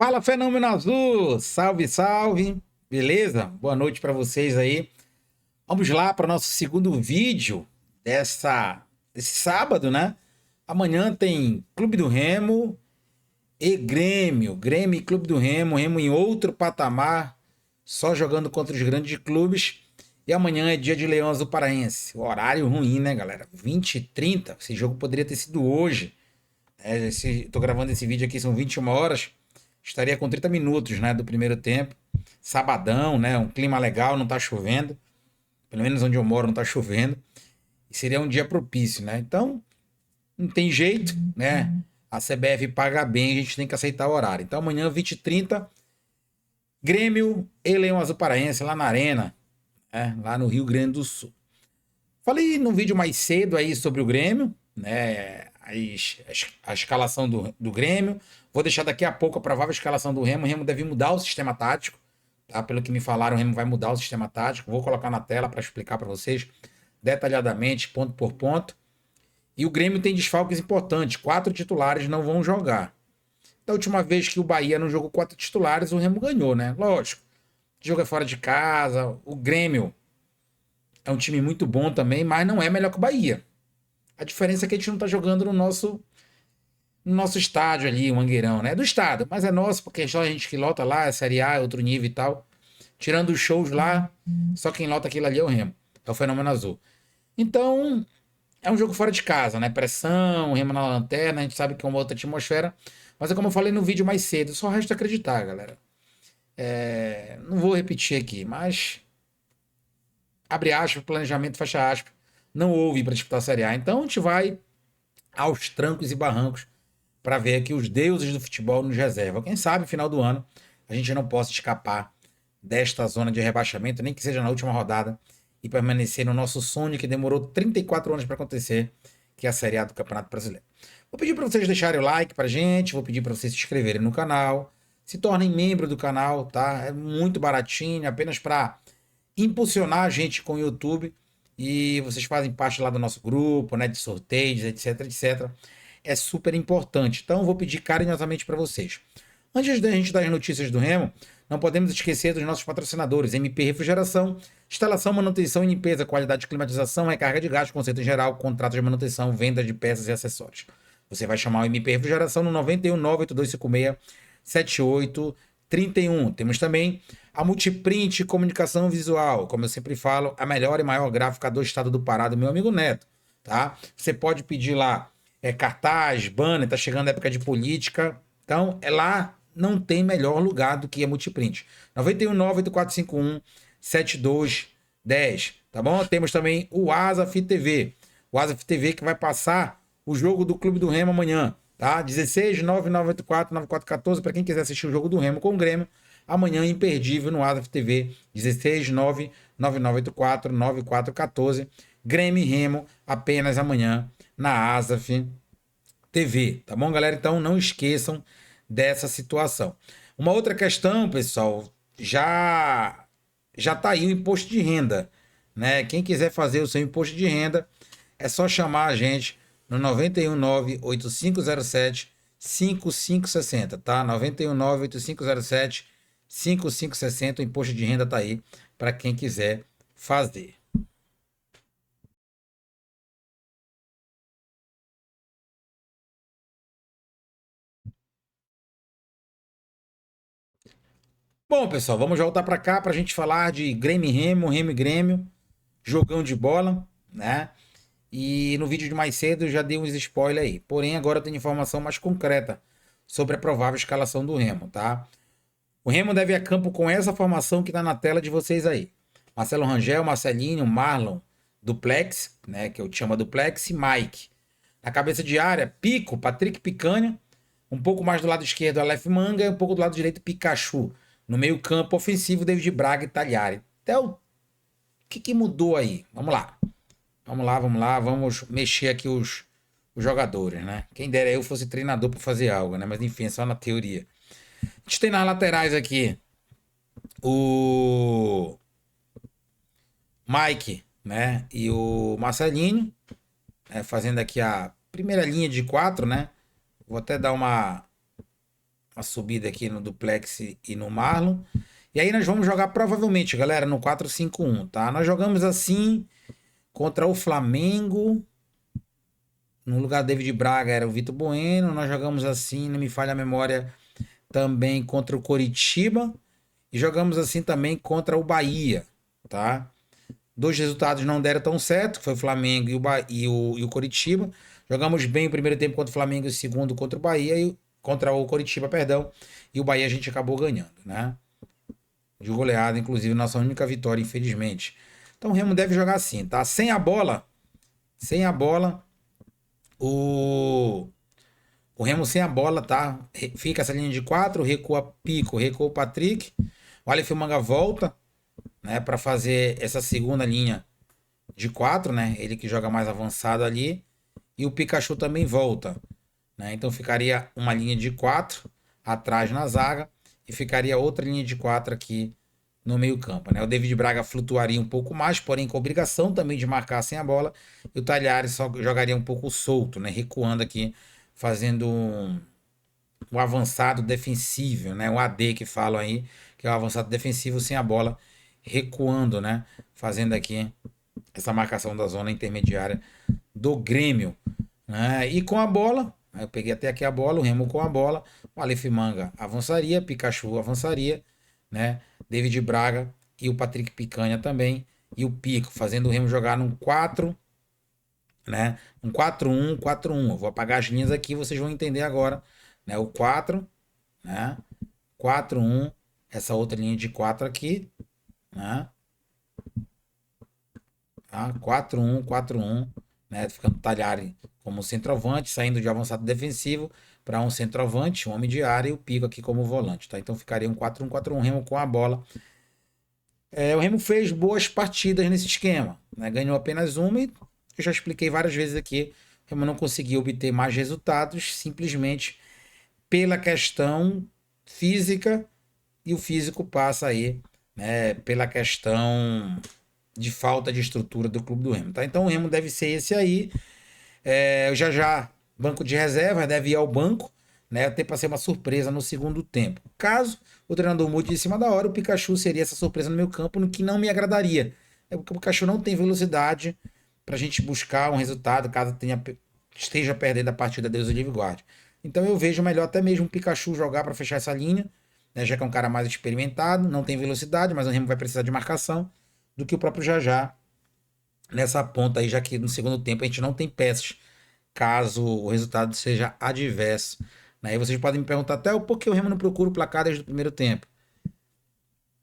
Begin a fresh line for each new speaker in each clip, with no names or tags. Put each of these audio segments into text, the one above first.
Fala, Fenômeno Azul! Salve, salve! Beleza? Boa noite para vocês aí. Vamos lá para o nosso segundo vídeo desse sábado, né? Amanhã tem Clube do Remo e Grêmio. Grêmio e Clube do Remo. Remo em outro patamar, só jogando contra os grandes clubes. E amanhã é dia de Leão Azul Paraense. O horário ruim, né, galera? 20h30. Esse jogo poderia ter sido hoje. Tô gravando esse vídeo aqui, são 21 horas. Estaria com 30 minutos, né, do primeiro tempo. Sabadão, né, um clima legal, não tá chovendo. Pelo menos onde eu moro não tá chovendo. E seria um dia propício, né? Então, não tem jeito, né? A CBF paga bem, a gente tem que aceitar o horário. Então, amanhã, 20h30, Grêmio e Leão Azul Paraense, lá na Arena, né, lá no Rio Grande do Sul. Falei no vídeo mais cedo aí sobre o Grêmio, né? A escalação do Grêmio. Vou deixar daqui a pouco a provável escalação do Remo. O Remo deve mudar o sistema tático, tá? Pelo que me falaram, o Remo vai mudar o sistema tático. Vou colocar na tela para explicar para vocês detalhadamente, ponto por ponto. E o Grêmio tem desfalques importantes. 4 titulares não vão jogar. Da última vez que o Bahia não jogou 4 titulares, o Remo ganhou, né? Lógico. O jogo é fora de casa. O Grêmio é um time muito bom também, mas não é melhor que o Bahia. A diferença é que a gente não tá jogando no nosso estádio ali, o Mangueirão, né? É do estado, mas é nosso, porque só a gente que lota lá, é Série A, é outro nível e tal. Tirando os shows lá, só quem lota aquilo ali é o Remo. É o Fenômeno Azul. Então, é um jogo fora de casa, né? Pressão, Remo na lanterna, a gente sabe que é uma outra atmosfera. Mas é como eu falei no vídeo mais cedo, só resta acreditar, galera. Não vou repetir aqui, mas abre aspas, planejamento, fecha aspas. Não houve para disputar a Série A. Então a gente vai aos trancos e barrancos para ver que os deuses do futebol nos reservam. Quem sabe, final do ano, a gente não possa escapar desta zona de rebaixamento, nem que seja na última rodada, e permanecer no nosso sonho que demorou 34 anos para acontecer, que é a Série A do Campeonato Brasileiro. Vou pedir para vocês deixarem o like para gente, vou pedir para vocês se inscreverem no canal, se tornem membro do canal, tá? É muito baratinho, apenas para impulsionar a gente com o YouTube, e vocês fazem parte lá do nosso grupo, né, de sorteios, etc, etc. É super importante. Então, eu vou pedir carinhosamente para vocês. Antes da gente dar as notícias do Remo, não podemos esquecer dos nossos patrocinadores: MP Refrigeração, instalação, manutenção e limpeza, qualidade de climatização, recarga de gás, conceito em geral, contrato de manutenção, venda de peças e acessórios. Você vai chamar o MP Refrigeração no 91 98256 7831. Temos também a Multiprint Comunicação Visual, como eu sempre falo, a melhor e maior gráfica do estado do Pará, do meu amigo Neto, tá? Você pode pedir lá cartaz, banner, tá chegando a época de política, então lá não tem melhor lugar do que a Multiprint. 91 98451 7210, tá bom? Temos também o Asaf TV. O Asaf TV que vai passar o jogo do Clube do Remo amanhã, tá? 16 9984 9414 para quem quiser assistir o jogo do Remo com o Grêmio. Amanhã imperdível no Asaf TV, 16 9984 9414. Grêmio e Remo apenas amanhã na Asaf TV, tá bom, galera? Então não esqueçam dessa situação. Uma outra questão, pessoal, já tá aí o imposto de renda, né? Quem quiser fazer o seu imposto de renda, é só chamar a gente no 919-8507 5560, tá? 919-8507 5560, o imposto de renda tá aí para quem quiser fazer. Bom, pessoal, vamos voltar para cá para a gente falar de Grêmio e Remo, Remo e Grêmio, jogão de bola, né? E no vídeo de mais cedo eu já dei uns spoilers aí. Porém, agora eu tenho informação mais concreta sobre a provável escalação do Remo, tá? O Remo deve ir a campo com essa formação que está na tela de vocês aí. Marcelo Rangel, Marcelinho, Marlon, Duplex, né, que eu chamo Duplex, e Mike. Na cabeça de área, Pico, Patrick Picanha, um pouco mais do lado esquerdo, Aleph Manga, e um pouco do lado direito, Pikachu. No meio campo ofensivo, David Braga e Talhari. Então, o que mudou aí? Vamos lá. Vamos lá, vamos lá, vamos mexer aqui os jogadores, né? Quem dera eu fosse treinador para fazer algo, né? Mas enfim, é só na teoria. A gente tem nas laterais aqui o Mike, né? E o Marcelinho, fazendo aqui a primeira linha de 4, né? Vou até dar uma uma subida aqui no Duplex e no Marlon. E aí nós vamos jogar provavelmente, galera, no 4-5-1, tá? Nós jogamos assim contra o Flamengo. No lugar do David Braga era o Vitor Bueno. Nós jogamos assim, não me falha a memória, também contra o Coritiba. E jogamos assim também contra o Bahia, tá? Dois resultados não deram tão certo, que foi o Flamengo e o Coritiba. Jogamos bem o primeiro tempo contra o Flamengo e o segundo contra o Bahia, contra o Coritiba, perdão. E o Bahia a gente acabou ganhando, né? De goleada, inclusive, nossa única vitória, infelizmente. Então o Remo deve jogar assim, tá? Sem a bola, o, o Remo sem a bola, tá? Fica essa linha de 4, recua Pico, recua o Patrick. O Aleph Manga volta, né, para fazer essa segunda linha de 4, né? Ele que joga mais avançado ali. E o Pikachu também volta, né? Então ficaria uma linha de 4 atrás na zaga e ficaria outra linha de 4 aqui no meio-campo, né? O David Braga flutuaria um pouco mais, porém com obrigação também de marcar sem a bola. E o Talhares só jogaria um pouco solto, né? Recuando aqui, fazendo o avançado defensivo, né? O AD que falam aí, que é o avançado defensivo sem a bola, recuando, né? Fazendo aqui essa marcação da zona intermediária do Grêmio, né? E com a bola, eu peguei até aqui a bola, o Remo com a bola, o Aleph Manga avançaria, Pikachu avançaria, né? David Braga e o Patrick Picanha também, e o Pico, fazendo o Remo jogar num 4, né? Um 4-1, 4-1. Eu vou apagar as linhas aqui, vocês vão entender agora, né? O 4, né? 4-1, essa outra linha de 4 aqui, né? Tá? 4-1, 4-1, né? Ficando Talhari como centroavante, saindo de avançado defensivo para um centroavante, um homem de área e o Pico aqui como volante, tá? Então ficaria um 4-1, 4-1, Remo com a bola. O Remo fez boas partidas nesse esquema, né? Ganhou apenas uma e eu já expliquei várias vezes aqui, o Remo não conseguiu obter mais resultados simplesmente pela questão física, e o físico passa aí, né, pela questão de falta de estrutura do clube do Remo, tá? Então o Remo deve ser esse aí. Já banco de reserva, deve ir ao banco, né? Até para ser uma surpresa no segundo tempo. Caso o treinador mude de cima da hora, o Pikachu seria essa surpresa no meu campo, no que não me agradaria. É porque o Pikachu não tem velocidade para a gente buscar um resultado caso esteja perdendo a partida, Deus o livre e guarde. Então eu vejo melhor até mesmo o Pikachu jogar para fechar essa linha, né? Já que é um cara mais experimentado, não tem velocidade, mas o Remo vai precisar de marcação, do que o próprio Jajá nessa ponta aí, já que no segundo tempo a gente não tem peças, caso o resultado seja adverso, né? Aí vocês podem me perguntar até por que o Remo não procura o placar desde o primeiro tempo. O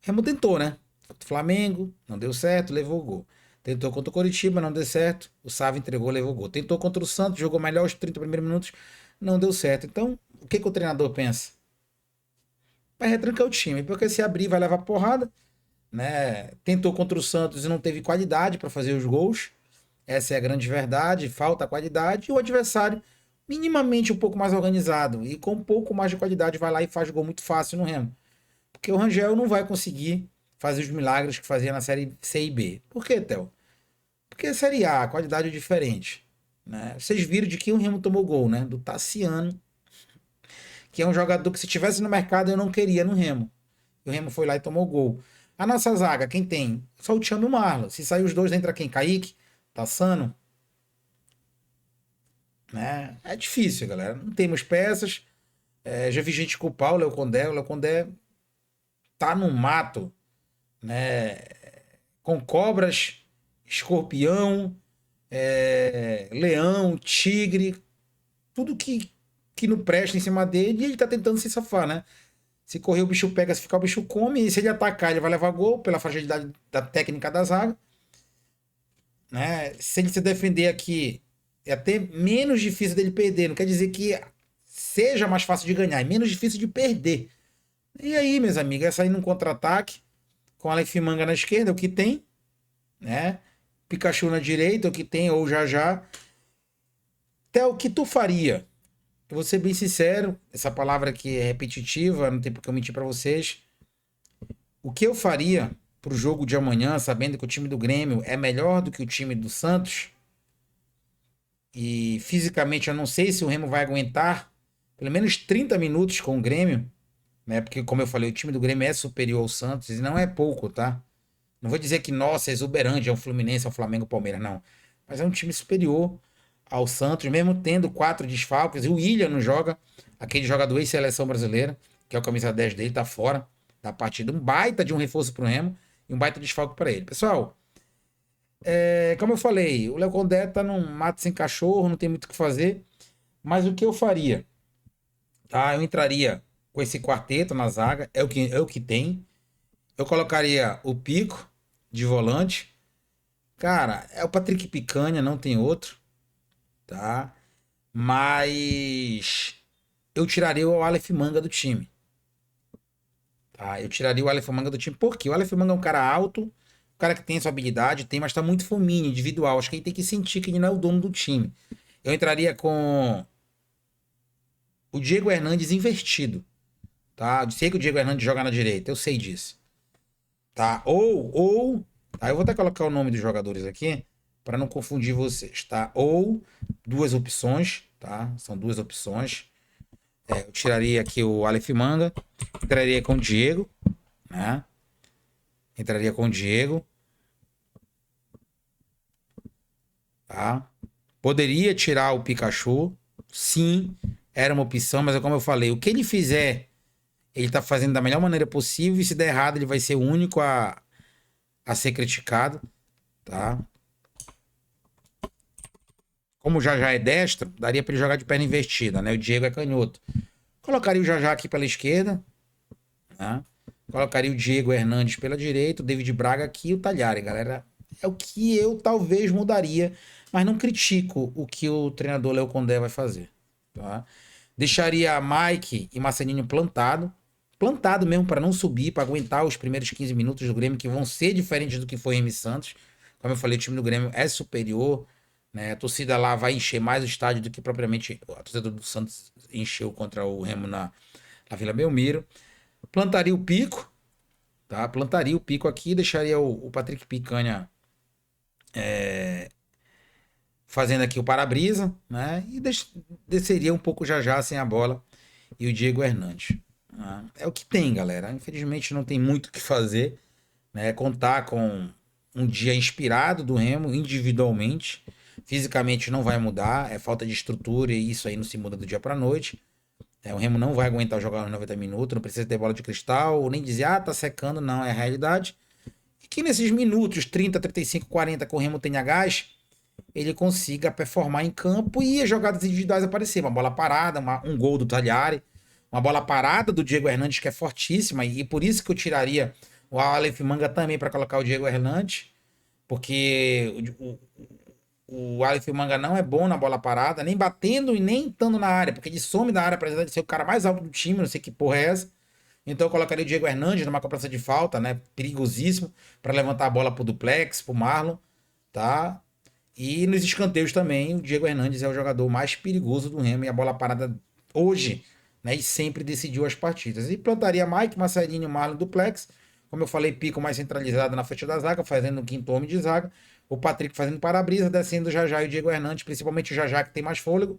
Remo tentou, né? Contra o Flamengo, não deu certo, levou o gol. Tentou contra o Coritiba, não deu certo, o Sávio entregou, levou o gol. Tentou contra o Santos, jogou melhor os 30 primeiros minutos, não deu certo. Então, o que o treinador pensa? Vai retrancar o time, porque se abrir vai levar porrada, né? Tentou contra o Santos e não teve qualidade para fazer os gols. Essa é a grande verdade, falta qualidade, e o adversário minimamente um pouco mais organizado e com um pouco mais de qualidade vai lá e faz gol muito fácil no Remo. Porque o Rangel não vai conseguir fazer os milagres que fazia na série C e B. Por quê, Theo? Porque a série A, a qualidade é diferente, né? Vocês viram de que o Remo tomou gol, né? Do Tassiano, que é um jogador que se tivesse no mercado eu não queria no Remo. E o Remo foi lá e tomou gol. A nossa zaga, quem tem? Só o Thiago e o Marlon. Se sair os dois, entra quem? Kaique? Tassano? Né? É difícil, galera. Não temos peças. Já vi gente culpar o Léo Condé. O Léo Condé tá no mato, né? Com cobras, escorpião, leão, tigre, tudo que não presta em cima dele, e ele tá tentando se safar, né? Se correr o bicho pega, se ficar o bicho come, e se ele atacar, ele vai levar gol pela fragilidade da técnica da zaga, né? Se ele se defender aqui, é até menos difícil dele perder, não quer dizer que seja mais fácil de ganhar, é menos difícil de perder. E aí, meus amigos, é sair num contra-ataque com Aleph Manga na esquerda, é o que tem, né? Pikachu na direita, é o que tem, ou já. Até o que tu faria? Eu vou ser bem sincero, essa palavra aqui é repetitiva, não tem porque eu mentir pra vocês. O que eu faria pro jogo de amanhã, sabendo que o time do Grêmio é melhor do que o time do Santos, e fisicamente eu não sei se o Remo vai aguentar pelo menos 30 minutos com o Grêmio, né? Porque, como eu falei, o time do Grêmio é superior ao Santos e não é pouco, tá? Não vou dizer que, nossa, é exuberante, é um Fluminense, é um Flamengo, Palmeiras, não. Mas é um time superior ao Santos, mesmo tendo 4 desfalques. E o Willian não joga, aquele jogador ex-seleção brasileira, que é o camisa 10 dele, tá fora da partida. Um baita de um reforço pro Remo e um baita desfalque para ele. Pessoal, como eu falei, o Léo Condé tá num mato sem cachorro, não tem muito o que fazer. Mas o que eu faria? Tá? Eu entraria com esse quarteto na zaga, é o que tem. Eu colocaria o Pico de volante. Cara, é o Patrick Picanha, não tem outro, tá? Mas eu tiraria o Aleph Manga do time, tá? Eu tiraria o Aleph Manga do time, porque o Aleph Manga é um cara alto, um cara que tem sua habilidade, tem, mas tá muito fominha, individual. Acho que ele tem que sentir que ele não é o dono do time. Eu entraria com o Diego Hernandes invertido, tá? Eu sei que o Diego Hernandes joga na direita, eu sei disso, tá? Tá? Eu vou até colocar o nome dos jogadores aqui para não confundir vocês, tá? Ou duas opções, tá? São duas opções. Eu tiraria aqui o Aleph Manga, entraria com o Diego, né? Entraria com o Diego, tá? Poderia tirar o Pikachu, sim, era uma opção, mas é como eu falei, o que ele fizer, ele tá fazendo da melhor maneira possível, e se der errado, ele vai ser o único a ser criticado, tá? Como o Jajá é destro, daria para ele jogar de perna invertida, né? O Diego é canhoto. Colocaria o Jajá aqui pela esquerda, né? Colocaria o Diego Hernandes pela direita, o David Braga aqui e o Talhari, galera. É o que eu talvez mudaria, mas não critico o que o treinador Léo Condé vai fazer, tá? Deixaria Mike e Marcelinho plantado mesmo para não subir, para aguentar os primeiros 15 minutos do Grêmio, que vão ser diferentes do que foi em Santos. Como eu falei, o time do Grêmio é superior, né? A torcida lá vai encher mais o estádio do que propriamente a torcida do Santos encheu contra o Remo na Vila Belmiro. Plantaria o pico, tá? Plantaria o pico aqui, deixaria o Patrick Picanha fazendo aqui o para-brisa, né? E desceria um pouco já sem a bola e o Diego Hernandes, né? É o que tem, galera. Infelizmente não tem muito o que fazer, né? Contar com um dia inspirado do Remo individualmente. Fisicamente não vai mudar, é falta de estrutura e isso aí não se muda do dia para noite. O Remo não vai aguentar jogar nos 90 minutos, não precisa ter bola de cristal, ou nem dizer, tá secando, não, é a realidade. E que nesses minutos, 30, 35, 40, que o Remo tenha gás, ele consiga performar em campo e as jogadas individuais aparecer. Uma bola parada, um gol do Talhari, uma bola parada do Diego Hernandes, que é fortíssima, e por isso que eu tiraria o Aleph Manga também para colocar o Diego Hernandes, porque o Aleph Manga não é bom na bola parada, nem batendo e nem estando na área, porque ele some da área, apesar de ser o cara mais alto do time, não sei que porra é essa. Então eu colocaria o Diego Hernandes numa cobrança de falta, né? Perigosíssimo, para levantar a bola pro Duplex, pro Marlon, tá? E nos escanteios também, o Diego Hernandes é o jogador mais perigoso do Remo e a bola parada hoje, né? E sempre decidiu as partidas. E plantaria Mike, Marcelinho, Marlon, Duplex. Como eu falei, Pico mais centralizado na frente da zaga, fazendo o quinto homem de zaga. O Patrick fazendo para-brisa, descendo o Jajá e o Diego Hernandes, principalmente o Jajá que tem mais fôlego,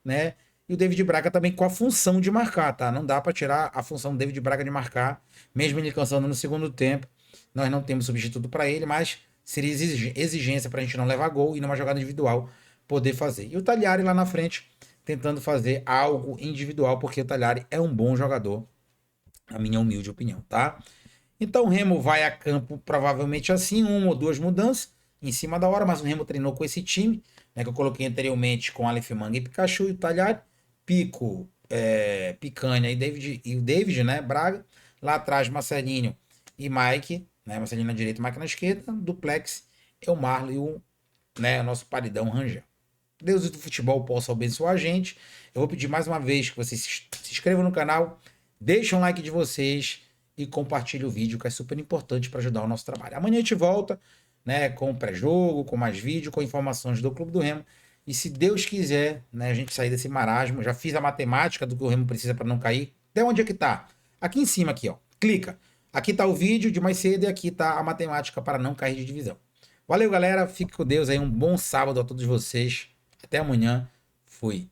né? E o David Braga também com a função de marcar, tá? Não dá para tirar a função do David Braga de marcar, mesmo ele cansando no segundo tempo. Nós não temos substituto para ele, mas seria exigência para a gente não levar gol e numa jogada individual poder fazer. E o Talhari lá na frente tentando fazer algo individual, porque o Talhari é um bom jogador, na minha humilde opinião, tá? Então o Remo vai a campo provavelmente assim, uma ou duas mudanças em cima da hora, mas o Remo treinou com esse time, né, que eu coloquei anteriormente com Aleph Manga e Pikachu e o Talhari, Pico, Picanha e o David, né, Braga, lá atrás Marcelinho e Mike, né, Marcelinho na direita, Mike na esquerda, Duplex, é o Marlon e o nosso paridão Rangel. Deus do futebol possa abençoar a gente. Eu vou pedir mais uma vez que vocês se inscrevam no canal, deixem um like de vocês e compartilhe o vídeo, que é super importante para ajudar o nosso trabalho. Amanhã a gente volta, né, com o pré-jogo, com mais vídeo, com informações do Clube do Remo. E se Deus quiser, né, a gente sair desse marasmo. Já fiz a matemática do que o Remo precisa para não cair. Até onde é que tá? Aqui em cima, aqui, ó. Clica. Aqui tá o vídeo de mais cedo e aqui tá a matemática para não cair de divisão. Valeu, galera. Fique com Deus aí. Um bom sábado a todos vocês. Até amanhã. Fui.